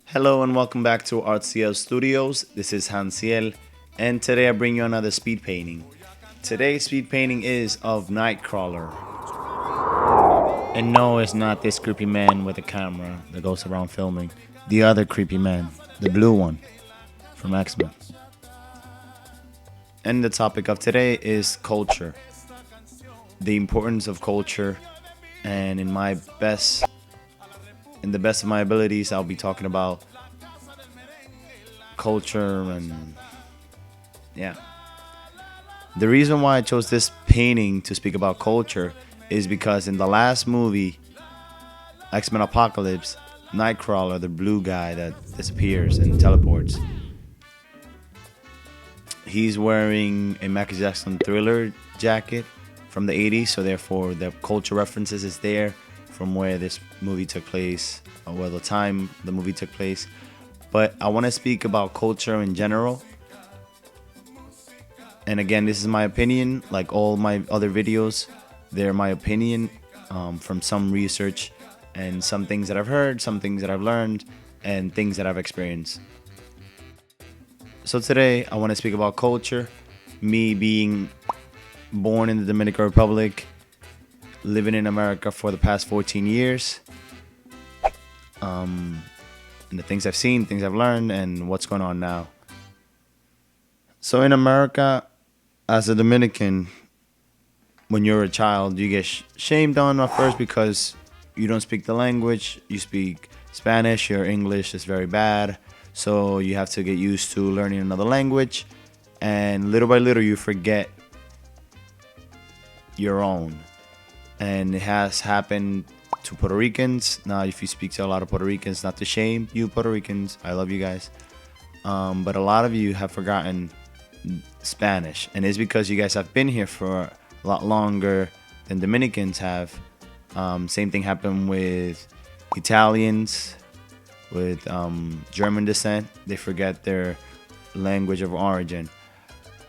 Hello and welcome back to Artclstudios. This is Hansiel, and today I bring you another speed painting. Today's speed painting is of Nightcrawler. And no, it's not this creepy man with a camera that goes around filming. The other creepy man, the blue one from X-Men. And the topic of today is culture. The importance of culture, and in the best of my abilities, I'll be talking about culture and yeah. The reason why I chose this painting to speak about culture is because in the last movie, X-Men Apocalypse, Nightcrawler, the blue guy that disappears and teleports, he's wearing a Michael Jackson Thriller jacket from the 80s, so therefore the culture references is there from where this movie took place, or where the time the movie took place. But I want to speak about culture in general. And again, this is my opinion. Like all my other videos, they're my opinion from some research and some things that I've heard, some things that I've learned, and things that I've experienced. So today, I want to speak about culture. Me being born in the Dominican Republic, living in America for the past 14 years. And the things I've seen, things I've learned, and what's going on now. So in America, as a Dominican, when you're a child, you get shamed on at first because you don't speak the language. You speak Spanish, your English is very bad. So you have to get used to learning another language. And little by little, you forget your own. And it has happened to Puerto Ricans. Now, if you speak to a lot of Puerto Ricans, not to shame you Puerto Ricans, I love you guys. But a lot of you have forgotten Spanish. And it's because you guys have been here for a lot longer than Dominicans have. Same thing happened with Italians, with German descent. They forget their language of origin.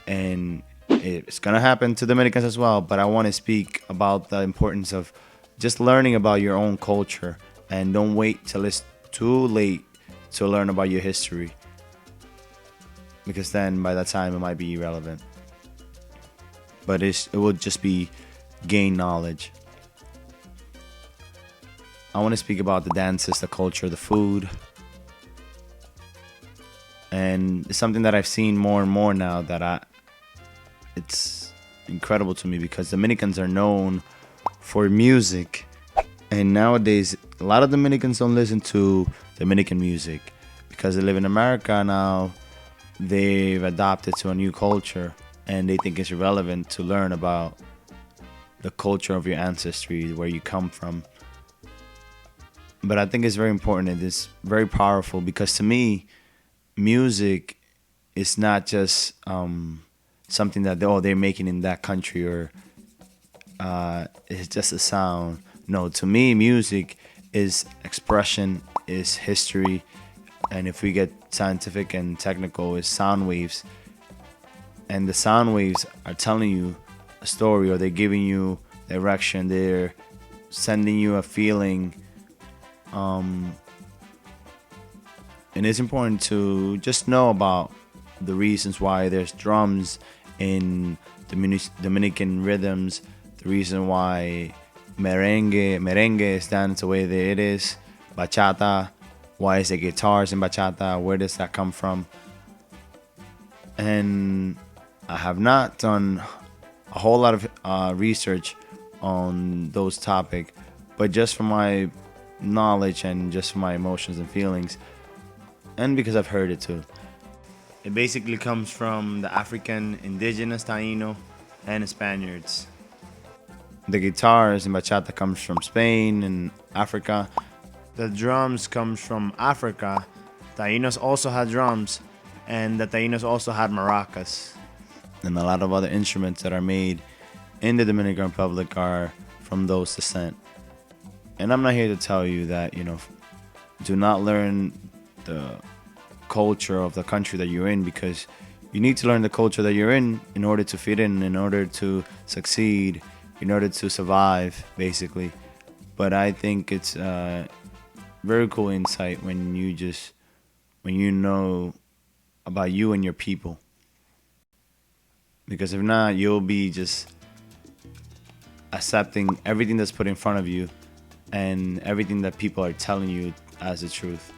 And it's going to happen to Dominicans as well. But I want to speak about the importance of just learning about your own culture, and don't wait till it's too late to learn about your history, because then by that time it might be irrelevant. But it will just be gain knowledge. I want to speak about the dances, the culture, the food. And it's something that I've seen more and more now that it's incredible to me, because Dominicans are known for music, and nowadays a lot of Dominicans don't listen to Dominican music because they live in America now. They've adopted to a new culture, and they think it's irrelevant to learn about the culture of your ancestry, where you come from. But I think it's very important, and it's very powerful, because to me, music is not just something that they're making in that country, or it's just a sound. No, to me, music is expression, is history, and if we get scientific and technical, is sound waves. And the sound waves are telling you a story, or they're giving you direction. They're sending you a feeling. And it's important to just know about the reasons why there's drums in Dominican rhythms, the reason why merengue is done the way that it is, bachata, why is there guitars in bachata, where does that come from? And I have not done a whole lot of research on those topics, but just from my knowledge and just from my emotions and feelings, and because I've heard it too. It basically comes from the African, indigenous, Taino, and Spaniards. The guitars in bachata comes from Spain and Africa. The drums comes from Africa. Tainos also had drums, and the Tainos also had maracas. And a lot of other instruments that are made in the Dominican Republic are from those descent. And I'm not here to tell you that, do not learn the culture of the country that you're in, because you need to learn the culture that you're in order to fit in order to succeed in order to survive, basically. But I think it's very cool insight when you know about you and your people. Because if not, you'll be just accepting everything that's put in front of you and everything that people are telling you as the truth.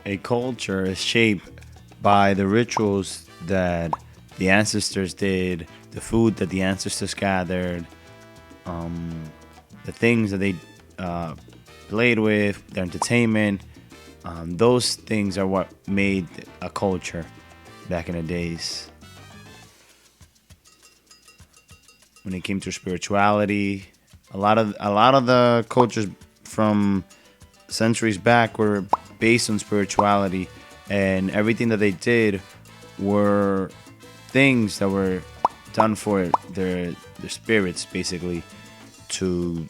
A culture is shaped by the rituals that the ancestors did, the food that the ancestors gathered, the things that they played with, their entertainment. Those things are what made a culture back in the days. When it came to spirituality, a lot of the cultures from centuries back were based on spirituality, and everything that they did were things that were done for their spirits, basically, to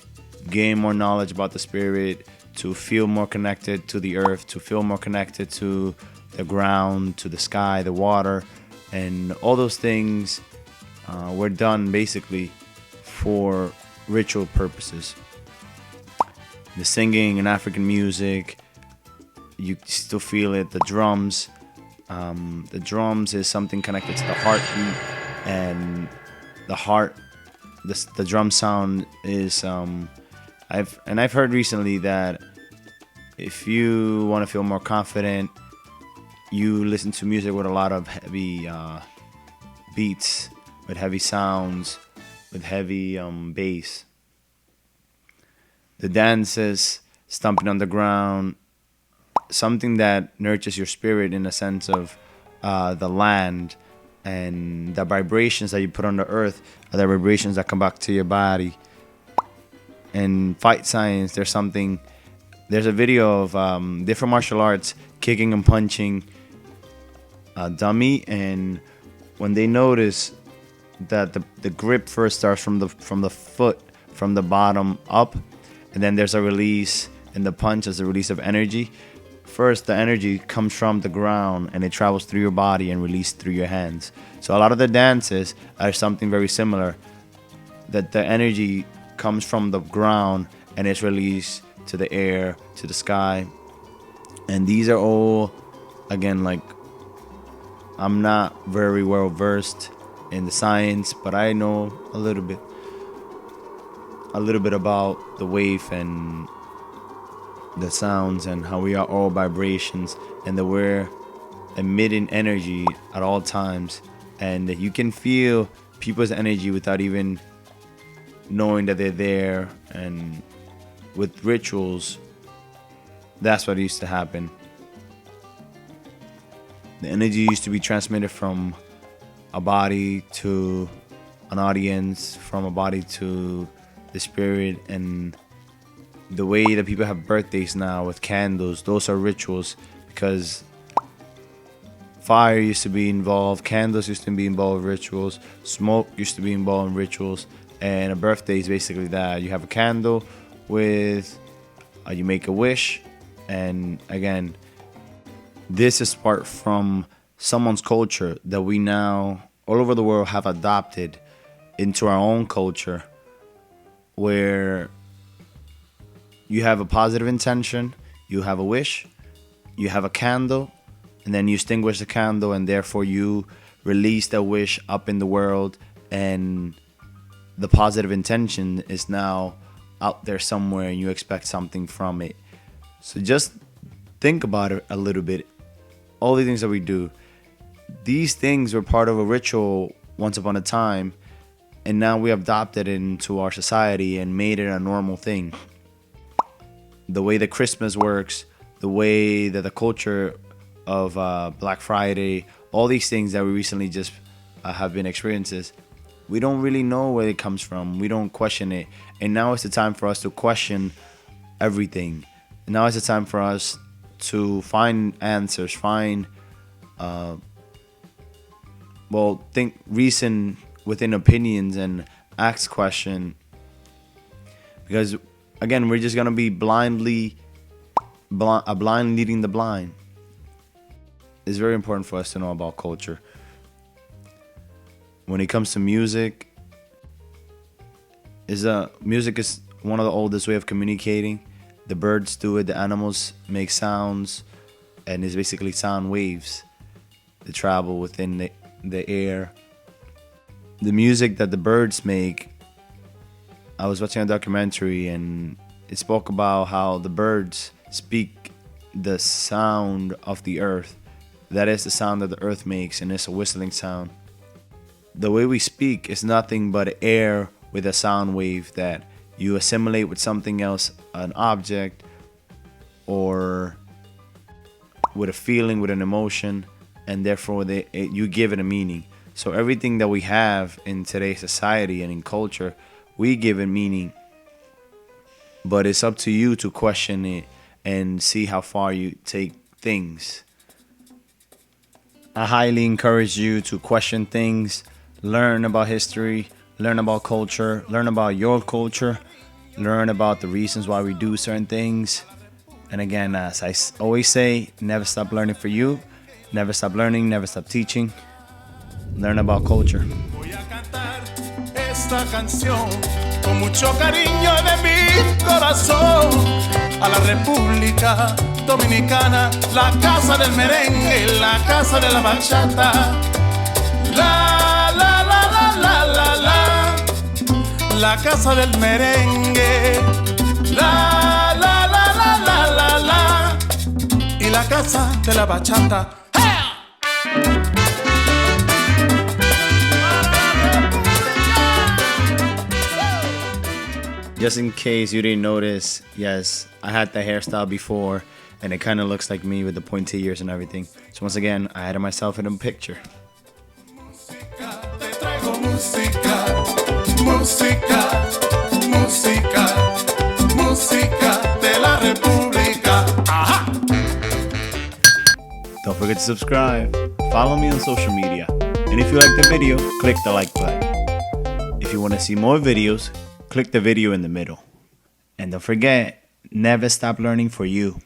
gain more knowledge about the spirit, to feel more connected to the earth, to feel more connected to the ground, to the sky, the water, and all those things were done basically for ritual purposes. The singing and African music, you still feel it. The drums is something connected to the heartbeat, and the drum sound is I've heard recently that if you want to feel more confident, you listen to music with a lot of heavy beats, with heavy sounds, with heavy bass. The dances, stomping on the ground, something that nurtures your spirit in a sense of the land, and the vibrations that you put on the earth are the vibrations that come back to your body. And fight science, there's a video of different martial arts kicking and punching a dummy, and when they notice that the grip first starts from the foot, from the bottom up, and then there's a release, and the punch is a release of energy. First, the energy comes from the ground and it travels through your body and released through your hands. So a lot of the dances are something very similar, that the energy comes from the ground and it's released to the air, to the sky. And these are all, again, like, I'm not very well versed in the science, but I know a little bit about the wave and the sounds, and how we are all vibrations, and that we're emitting energy at all times, and that you can feel people's energy without even knowing that they're there. And with rituals, that's what used to happen. The energy used to be transmitted from a body to an audience, from a body to the spirit. And the way that people have birthdays now with candles, those are rituals, because fire used to be involved, candles used to be involved in rituals, smoke used to be involved in rituals. And a birthday is basically that. You have a candle with, you make a wish. And again, this is part from someone's culture that we now all over the world have adopted into our own culture, where you have a positive intention, you have a wish, you have a candle, and then you extinguish the candle, and therefore you release the wish up in the world, and the positive intention is now out there somewhere, and you expect something from it. So just think about it a little bit. All the things that we do, these things were part of a ritual once upon a time, and now we adopted it into our society and made it a normal thing. The way that Christmas works, the way that the culture of Black Friday, all these things that we recently just have been experiences, we don't really know where it comes from. We don't question it. And now it's the time for us to question everything. And now it's the time for us to find answers, reason within opinions, and ask question. Because again, we're just gonna be blind leading the blind. It's very important for us to know about culture. When it comes to music, Music is one of the oldest way of communicating. The birds do it, the animals make sounds, and it's basically sound waves that travel within the air. The music that the birds make, I was watching a documentary and it spoke about how the birds speak the sound of the earth. That is the sound that the earth makes, and it's a whistling sound. The way we speak is nothing but air with a sound wave that you assimilate with something else, an object, or with a feeling, with an emotion, and therefore you give it a meaning. So everything that we have in today's society and in culture, we give it meaning. But it's up to you to question it and see how far you take things. I highly encourage you to question things, learn about history, learn about culture, learn about your culture, learn about the reasons why we do certain things. And again, as I always say, never stop learning for you, never stop learning, never stop teaching. Learn about culture. Voy a cantar esta canción con mucho cariño de mi corazón a la República Dominicana, la casa del merengue, la casa de la bachata. La la la la la la la, la casa del merengue. La la la la la la la, y la casa de la bachata. Just in case you didn't notice, yes, I had the hairstyle before, and it kind of looks like me with the pointy ears and everything. So once again, I added myself in a picture. Te traigo música, música, música, música de la República. Ajá. Don't forget to subscribe, follow me on social media, and if you like the video, click the like button. If you want to see more videos, click the video in the middle. And don't forget, never stop learning for you.